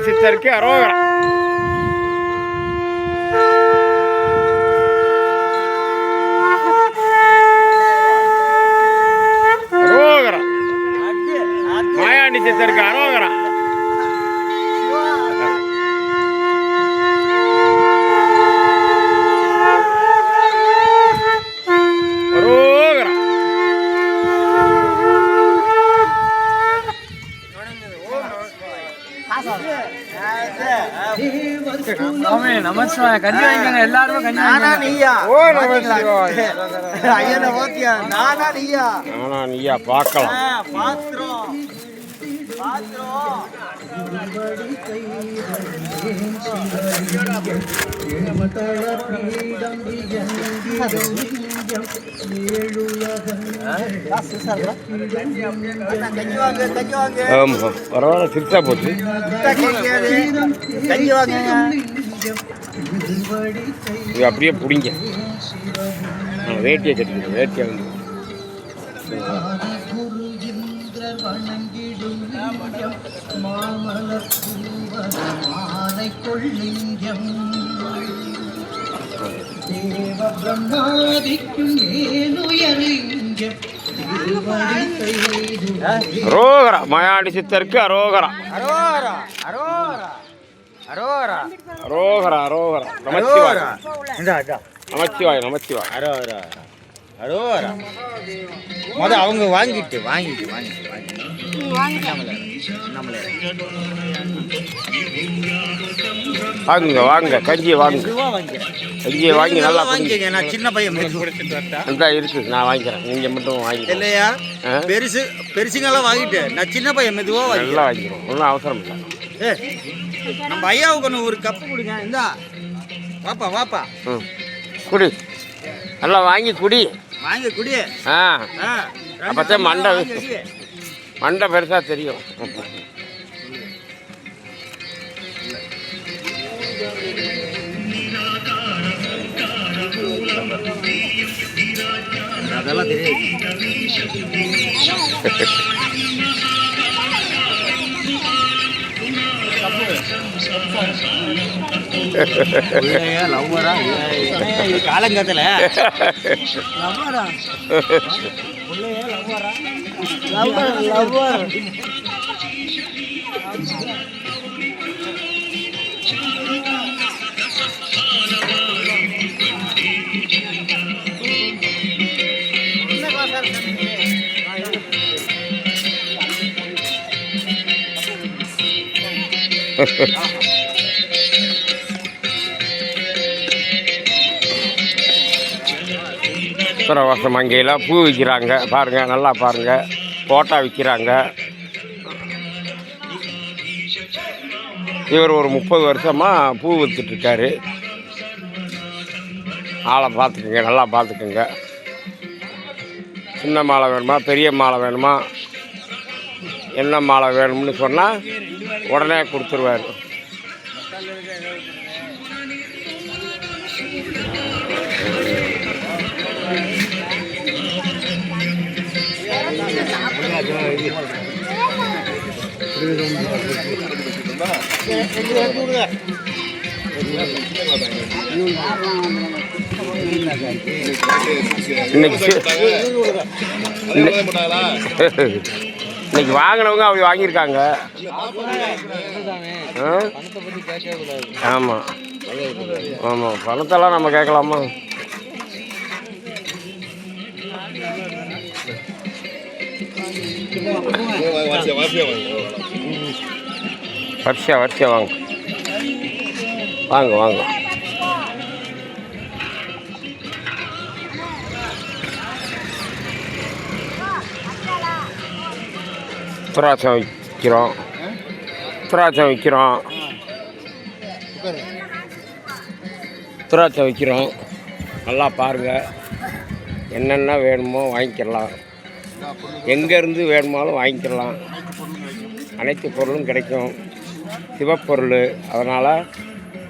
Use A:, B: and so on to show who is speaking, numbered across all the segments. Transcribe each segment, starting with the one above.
A: மாயாண்டி சித்தருக்கு அரோகரா. அரோகரா. மாயாண்டி சித்தருக்கு அரோகரா.
B: நமஸ்கார கஞ்சி வாங்கிக்கங்க எல்லாரும் கஞ்சி
A: நானா நீயா பார்க்கலாம். பரவாயில்ல சிரிச்சா போச்சு. இது அப்படியே பிடிங்க. வேட்டியை கட்டிக்கிட்டு வேட்டியை வந்து அரோகரா. மாயாண்டி சித்தருக்கு அரோகரா.
B: அரோகரா அரோகரா அரோகரா
A: அரோகரா அரோகரா. நமச்சிவாய் நமச்சிவாய் நமச்சிவாய்.
B: அரோகரா அரோகரா. முத அவங்க வாங்கிட்டு வாங்கிட்டு வாங்கிட்டு
A: வாங்குங்க வாங்க கஞ்சியை வாங்க. கஞ்சியை வாங்கி நல்லா
B: வாங்கிக்கங்க. நான் சின்ன பையன்
A: அதான் இருக்கு, நான் வாங்கிக்கிறேன். நீங்கள் மட்டும் வாங்கிக்கிறேன்
B: இல்லையா? பெருசுங்கெல்லாம் வாங்கிட்டு நான் சின்ன பையன் மெதுவாக
A: நல்லா வாங்கிக்கிறோம். ஒன்றும் அவசரம் இல்லை.
B: நம்ம ஐயாவுக்கு ஒன்று ஒரு கப்பு கொடுங்க. இந்தா வாப்பா வாப்பா.
A: குடி, நல்லா வாங்கி குடி.
B: வாங்கி குடி.
A: அப்போத்தான் மண்டை பெருசாக தெரியும்.
B: அதெல்லாம் தெரியும். காலங்கத்துல
A: உத்தரவாசம் மங்கையில் பூ விற்கிறாங்க பாருங்கள், நல்லா பாருங்கள். போட்டா விற்கிறாங்க. இவர் ஒரு 30 வருஷமாக பூ விற்றுட்ருக்காரு. ஆளை பார்த்துக்குங்க, நல்லா பார்த்துக்குங்க. சின்ன மாலை வேணுமா, பெரிய மாலை வேணுமா, என்ன மாலை வேணும்னு சொன்னால் உடனே கொடுத்துருவார். இன்னைக்கு வாங்கினவங்க அப்படி வாங்கியிருக்காங்க. ஆமாம் ஆமாம், பணத்தெல்லாம் நம்ம கேட்கலாமா? வரிசையா வாங்க வாங்க வாங்க. திராட்சை விற்கிறோம், திராட்சை விற்கிறோம். நல்லா பாருங்கள், என்னென்ன வேணுமோ வாங்கிக்கலாம். எங்கேருந்து வேணுமாலும் வாங்கிக்கலாம். அனைத்து பொருளும் கிடைக்கும், சிவப்பொருள். அதனால்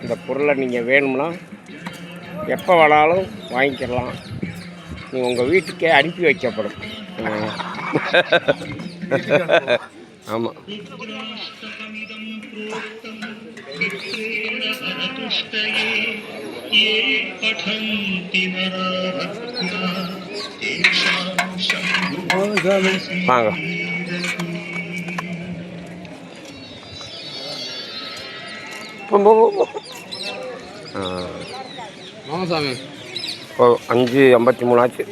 A: இந்த பொருளை நீங்கள் வேணும்னா எப்போ வேணாலும் வாங்கிக்கலாம். நீங்கள் உங்கள் வீட்டுக்கே அனுப்பி வைக்கப்படும். ஆமாம். வாங்க.
B: ராமசாமி
A: 5:53 ஆச்சு.